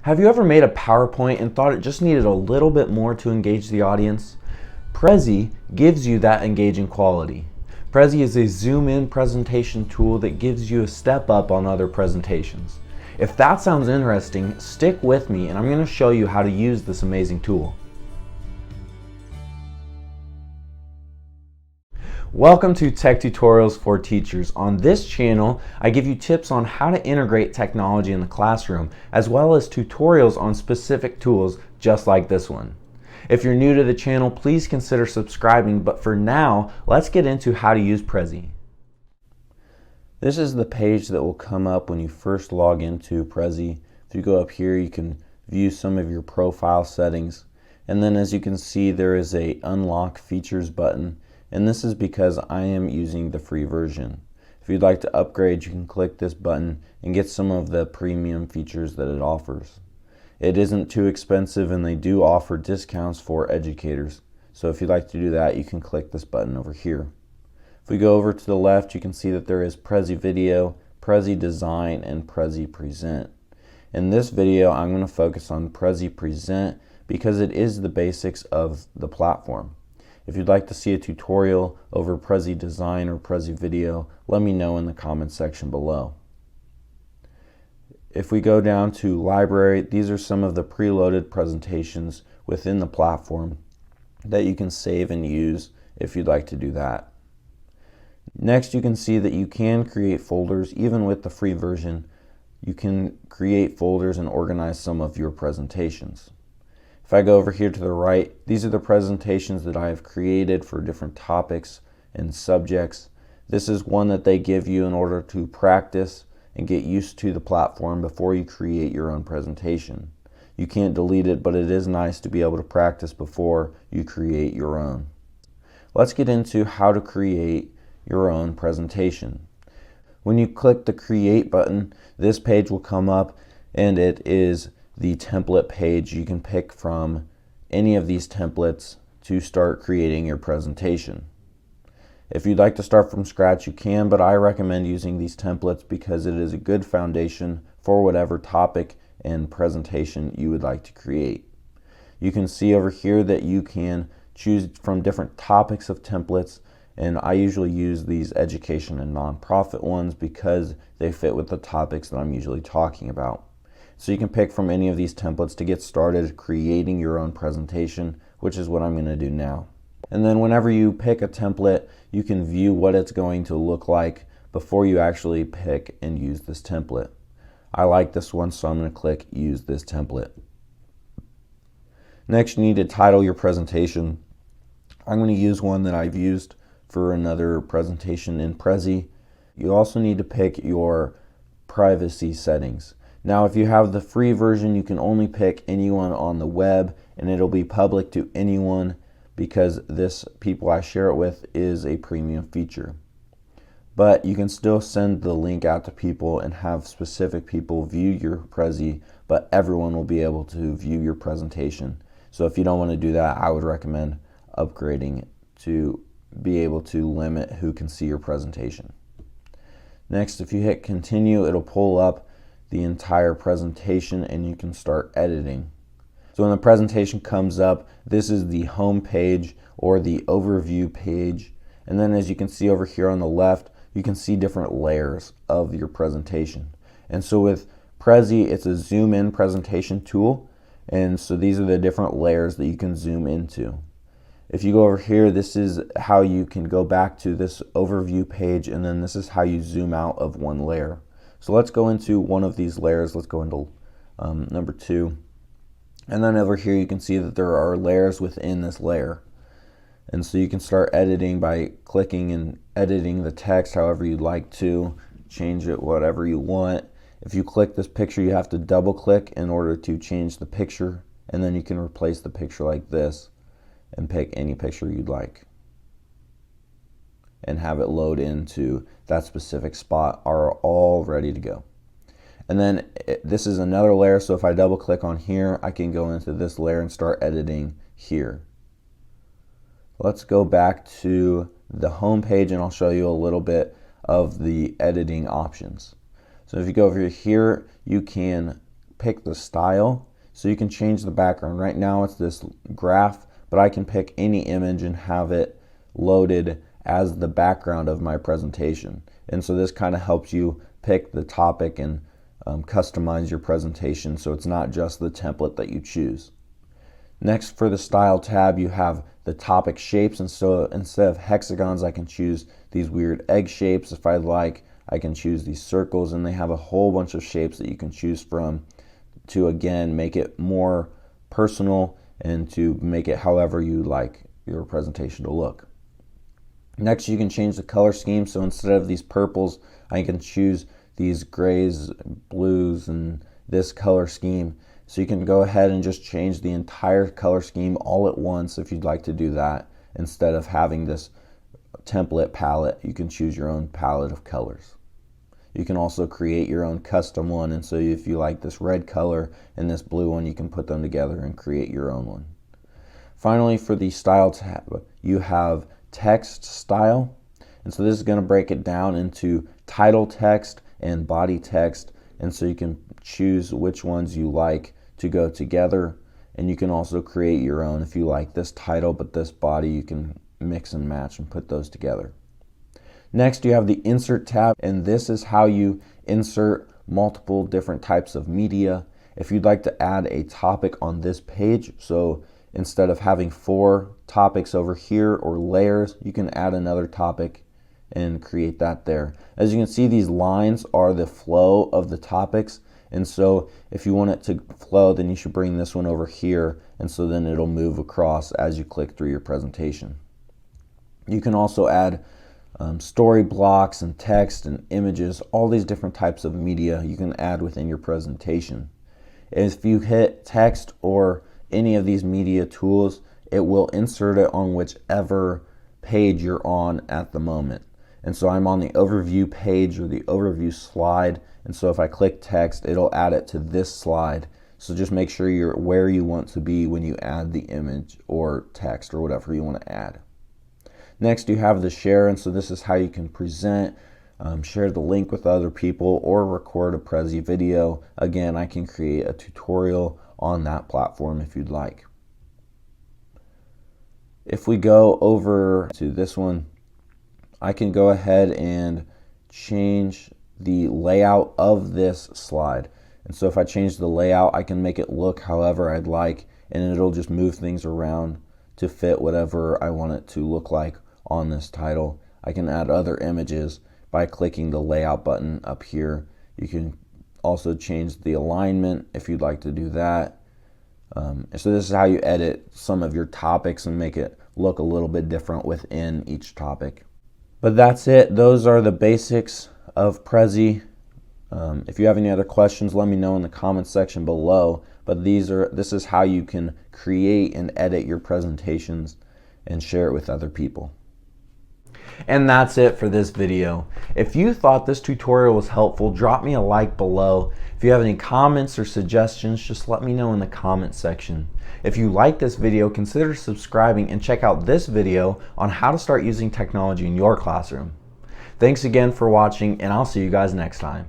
Have you ever made a PowerPoint and thought it just needed a little bit more to engage the audience? Prezi gives you that engaging quality. Prezi is a zoom-in presentation tool that gives you a step up on other presentations. If that sounds interesting, stick with me and I'm going to show you how to use this amazing tool. Welcome to Tech Tutorials for Teachers. On this channel, I give you tips on how to integrate technology in the classroom, as well as tutorials on specific tools just like this one. If you're new to the channel, please consider subscribing, but for now, let's get into how to use Prezi. This is the page that will come up when you first log into Prezi. If you go up here, you can view some of your profile settings, and then as you can see, there is a Unlock Features button. And this is because I am using the free version. If you'd like to upgrade, you can click this button and get some of the premium features that it offers. It isn't too expensive and they do offer discounts for educators. So if you'd like to do that, you can click this button over here. If we go over to the left, you can see that there is Prezi Video, Prezi Design, and Prezi Present. In this video, I'm going to focus on Prezi Present because it is the basics of the platform. If you'd like to see a tutorial over Prezi Design or Prezi Video, let me know in the comments section below. If we go down to Library, these are some of the preloaded presentations within the platform that you can save and use if you'd like to do that. Next, you can see that you can create folders. Even with the free version, you can create folders and organize some of your presentations. If I go over here to the right, these are the presentations that I have created for different topics and subjects. This is one that they give you in order to practice and get used to the platform before you create your own presentation. You can't delete it, but it is nice to be able to practice before you create your own. Let's get into how to create your own presentation. When you click the Create button, this page will come up and it is the template page. You can pick from any of these templates to start creating your presentation. If you'd like to start from scratch, you can, but I recommend using these templates because it is a good foundation for whatever topic and presentation you would like to create. You can see over here that you can choose from different topics of templates, and I usually use these education and nonprofit ones because they fit with the topics that I'm usually talking about. So you can pick from any of these templates to get started creating your own presentation, which is what I'm going to do now. And then whenever you pick a template, you can view what it's going to look like before you actually pick and use this template. I like this one, so I'm going to click Use this template. Next, you need to title your presentation. I'm going to use one that I've used for another presentation in Prezi. You also need to pick your privacy settings. Now, if you have the free version, you can only pick anyone on the web and it'll be public to anyone because this people I share it with is a premium feature. But you can still send the link out to people and have specific people view your Prezi, but everyone will be able to view your presentation. So if you don't want to do that, I would recommend upgrading to be able to limit who can see your presentation. Next, if you hit continue, it'll pull up the entire presentation and you can start editing. So when the presentation comes up, this is the home page or the overview page. And then as you can see over here on the left, you can see different layers of your presentation. And so with Prezi, it's a zoom in presentation tool. And so these are the different layers that you can zoom into. If you go over here, this is how you can go back to this overview page, and then this is how you zoom out of one layer. So let's go into one of these layers. Let's go into number 2. And then over here you can see that there are layers within this layer. And so you can start editing by clicking and editing the text however you'd like to, change it whatever you want. If you click this picture, you have to double click in order to change the picture, and then you can replace the picture like this and pick any picture you'd like and have it load into that specific spot, are all ready to go. And then this is another layer, so if I double click on here, I can go into this layer and start editing here. Let's go back to the home page and I'll show you a little bit of the editing options. So if you go over here, you can pick the style, so you can change the background. Right now it's this graph, but I can pick any image and have it loaded as the background of my presentation. And so this kind of helps you pick the topic and customize your presentation, so it's not just the template that you choose. Next, for the style tab, you have the topic shapes, and so instead of hexagons, I can choose these weird egg shapes. If I like, I can choose these circles, and they have a whole bunch of shapes that you can choose from to, again, make it more personal and to make it however you like your presentation to look. Next, you can change the color scheme, so instead of these purples, I can choose these grays, blues, and this color scheme. So you can go ahead and just change the entire color scheme all at once if you'd like to do that. Instead of having this template palette, you can choose your own palette of colors. You can also create your own custom one, and so if you like this red color and this blue one, you can put them together and create your own one. Finally, for the style tab, you have text style, and so this is going to break it down into title text and body text, and so you can choose which ones you like to go together, and you can also create your own. If you like this title but this body, you can mix and match and put those together. Next, you have the insert tab, and this is how you insert multiple different types of media. If you'd like to add a topic on this page, so instead of having 4 topics over here or layers, you can add another topic and create that there. As you can see, these lines are the flow of the topics, and so if you want it to flow, then you should bring this one over here, and so then it'll move across as you click through your presentation. You can also add story blocks and text and images, all these different types of media you can add within your presentation. If you hit text or any of these media tools, it will insert it on whichever page you're on at the moment. And so I'm on the overview page or the overview slide, and so if I click text, it'll add it to this slide. So just make sure you're where you want to be when you add the image or text or whatever you want to add. Next, you have the share, and so this is how you can present, share the link with other people, or record a Prezi video. Again, I can create a tutorial on that platform if you'd like. If we go over to this one, I can go ahead and change the layout of this slide. And so if I change the layout, I can make it look however I'd like, and it'll just move things around to fit whatever I want it to look like on this title. I can add other images by clicking the layout button up here. You can also change the alignment if you'd like to do that. So this is how you edit some of your topics and make it look a little bit different within each topic. But that's it. Those are the basics of Prezi. If you have any other questions, let me know in the comments section below. But this is how you can create and edit your presentations and share it with other people. And that's it for this video. If you thought this tutorial was helpful, drop me a like below. If you have any comments or suggestions, just let me know in the comment section. If you like this video, consider subscribing and check out this video on how to start using technology in your classroom. Thanks again for watching, and I'll see you guys next time.